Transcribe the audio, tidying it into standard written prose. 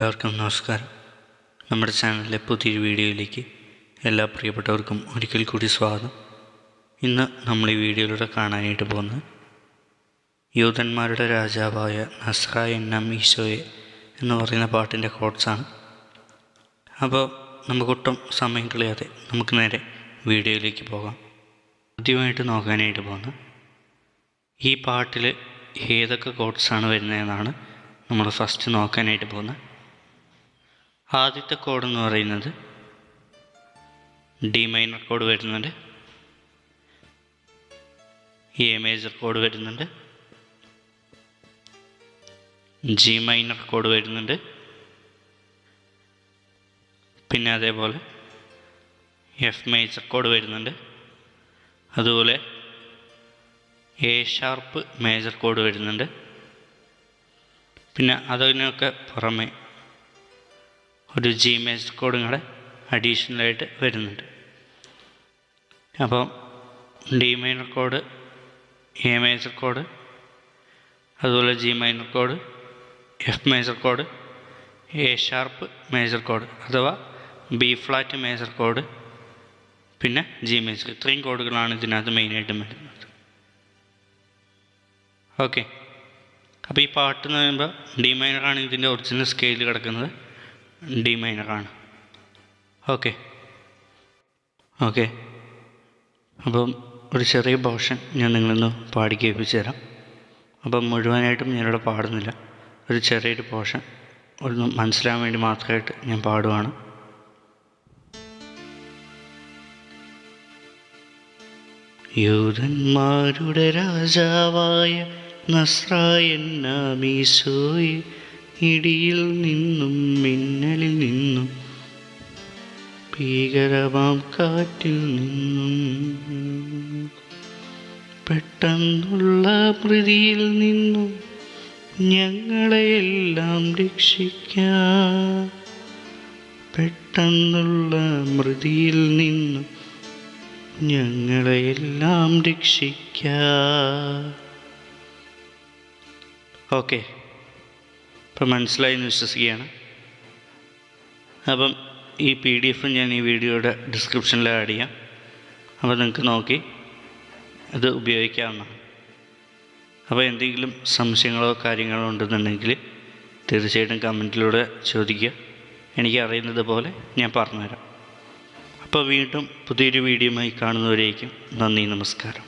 എല്ലാവർക്കും നമസ്കാരം. നമ്മുടെ ചാനലിലെ പുതിയൊരു വീഡിയോയിലേക്ക് എല്ലാ പ്രിയപ്പെട്ടവർക്കും ഒരിക്കൽ കൂടി സ്വാഗതം. ഇന്ന് നമ്മൾ ഈ വീഡിയോയിലൂടെ കാണാനായിട്ട് പോകുന്നത് യൂതന്മാരുടെ രാജാവായ നസ്രായെന്നാം ഈശോയെ എന്ന് പറയുന്ന പാട്ടിൻ്റെ കോട്സാണ്. അപ്പോൾ നമുക്കൊട്ടും സമയം കളയാതെ നമുക്ക് നേരെ വീഡിയോയിലേക്ക് പോകാം. ആദ്യമായിട്ട് നോക്കാനായിട്ട് പോകുന്നത് ഈ പാട്ടിൽ ഏതൊക്കെ കോട്സാണ് വരുന്നതെന്നാണ് നമ്മൾ ഫസ്റ്റ് നോക്കാനായിട്ട് പോകുന്നത്. ആദ്യത്തെ കോഡ് എന്ന് പറയുന്നത് ഡി മൈനർ കോഡ് വരുന്നുണ്ട്, എ മേജർ കോഡ് വരുന്നുണ്ട്, ജി മൈനർ കോഡ് വരുന്നുണ്ട്, പിന്നെ അതേപോലെ എഫ് മേജർ കോഡ് വരുന്നുണ്ട്, അതുപോലെ എ ഷാർപ്പ് മേജർ കോഡ് വരുന്നുണ്ട്. പിന്നെ അതിനൊക്കെ പുറമെ ഒരു ജി മേജർ കോഡും കൂടെ അഡീഷണലായിട്ട് വരുന്നുണ്ട്. അപ്പം D minor code, A major code, അതുപോലെ G minor code, F major code, A sharp major code അഥവാ ബി ഫ്ലാറ്റ് മേജർ കോഡ്, പിന്നെ ജി മേജർ. ഇത്രയും കോഡുകളാണ് ഇതിനകത്ത് മെയിനായിട്ടും വരുന്നത്. ഓക്കെ, അപ്പോൾ ഈ പാട്ട് എന്ന് പറയുമ്പോൾ ഡി മൈനറാണ് ഇതിൻ്റെ ഒറിജിനൽ സ്കെയിൽ കിടക്കുന്നത്, ഡി മൈനറാണ്. ഓക്കെ, അപ്പം ഒരു ചെറിയ പോർഷൻ ഞാൻ നിങ്ങളൊന്ന് പാടി കേൾപ്പിച്ച് തരാം. അപ്പം മുഴുവനായിട്ടും ഞാനിവിടെ പാടുന്നില്ല, ഒരു ചെറിയൊരു പോർഷൻ ഒന്ന് മനസ്സിലാകാൻ വേണ്ടി മാത്രമായിട്ട് ഞാൻ പാടുവാണ്. യൂതന്മാരുടെ രാജാവായ നസ്രായെന്നാം ഈശോയെ, ഇടിയിൽ നിന്നും മിന്നലിൽ നിന്നും ഭീകരമാം കാറ്റിൽ നിന്നും പെട്ടെന്നുള്ള മൃതിയിൽ നിന്നും ഞങ്ങളെയെല്ലാം രക്ഷിക്കാം. പെട്ടെന്നുള്ള മൃതിയിൽ നിന്നും ഞങ്ങളെയെല്ലാം രക്ഷിക്കാം. ഓക്കെ, ഇപ്പം മനസ്സിലായി എന്ന് വിശ്വസിക്കുകയാണ്. അപ്പം ഈ PDF ഞാൻ ഈ വീഡിയോയുടെ ഡിസ്ക്രിപ്ഷനിൽ ആഡ് ചെയ്യാം. അപ്പോൾ നിങ്ങൾക്ക് നോക്കി അത് ഉപയോഗിക്കാവുന്നതാണ്. അപ്പോൾ എന്തെങ്കിലും സംശയങ്ങളോ കാര്യങ്ങളോ ഉണ്ടെന്നുണ്ടെങ്കിൽ തീർച്ചയായിട്ടും കമൻറ്റിലൂടെ ചോദിക്കുക, എനിക്കറിയുന്നത് പോലെ ഞാൻ പറഞ്ഞുതരാം. അപ്പോൾ വീണ്ടും പുതിയൊരു വീഡിയോയുമായി കാണുന്നവരേക്കും നന്ദി, നമസ്കാരം.